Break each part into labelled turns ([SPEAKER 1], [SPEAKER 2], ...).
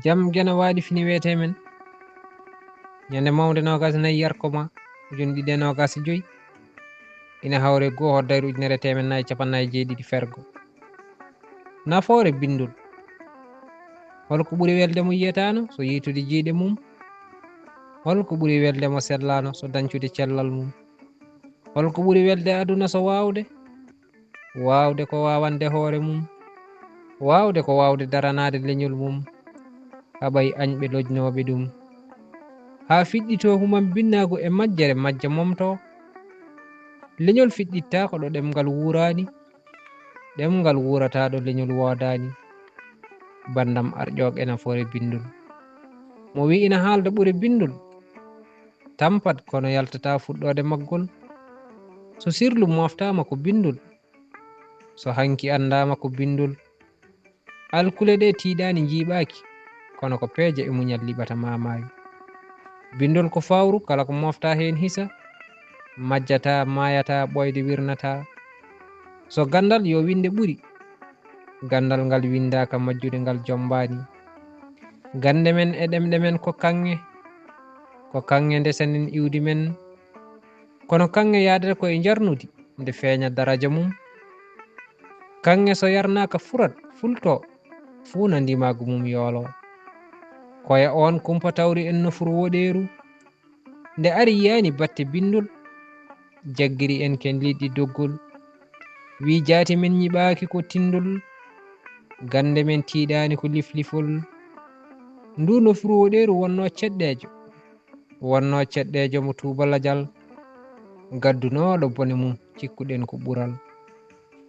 [SPEAKER 1] jam gena waɗi fini wiyete men ñande mawde nogas nayi yarkoma ujune ɗiɗi e nogas e joyyi ina hawre goho hoddayre ujunere temen nayyi capannayi jeeɗiɗi fergo. Nafoore bindol holko ɓuri weldemo yiyatano so yitude jiiɗe mum, holko ɓuri weldemo sellano so dañcude cellal mum, holko ɓuri welde aduna so wawde ko wawande hoore mum, wawde ko wawde daranade leñol mum haɓay añɓe lojnoɓe ɗum ha fiɗɗito humam binnago e majjere majja momto. Leñol fiɗɗitta ko ɗo ɗemgal wurani, ɗemgal wurata ɗo leñol wodani. Bandam arƴoɓe nafoore bindol mo wi ina haalda ɓuri bindol tampat kono yaltata fuɗɗode maggol. So sirlu moftama ko bindol, so hanki andama ko bindol. Alkule ɗe tiiɗani jiiɓaki kono ko peeje e muñal liɓata mamayo. Bindol ko fawru kala ko mofta hen hisa, majjata mayata ɓoyde wirnata. So gandal yo winde ɓuri, gandal ngal windaka majjude ngal jombani. Gande men e ɗemɗe men ko kanŋe ndesenen iwdi men, kono kanŋe yadata koye jarnudi nde feeña daraja mum. Kanŋe so yarnaka furat fulto fuu nandimagu mum yoolo. Koya on kumpa tawri en nofuru woɗeru nde ari yiyani batte bindol, jaggiri en ken liɗɗi doggol. Wi jaati men ñiɓaki ko tindol, gande men tiiɗani ko liflifol. Ndu nofuru woɗeru wonno ceɗɗejo mo tubalajal, gaddunoɗo bone mum cikkuɗen ko ɓural.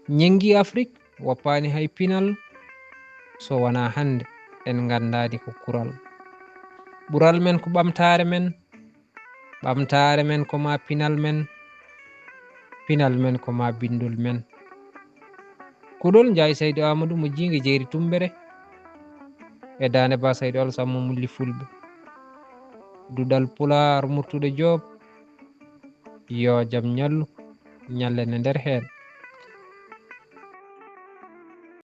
[SPEAKER 1] Ñengi Afrique woppani hay pinal, so wona hande en gandani ko kural. Ɓural men ko ɓamtare men, ɓamtare men ko ma pinal men, pinal men ko ma bindol men. Kuɗol Njaay Saydou Amadou mo jingue jeeri Tumbere e Dande Ba Saydou Alassane mo mulli Fulɓe. Dudal Pulaar Murtude Joob yo jaam ñallu ñallene nder heen.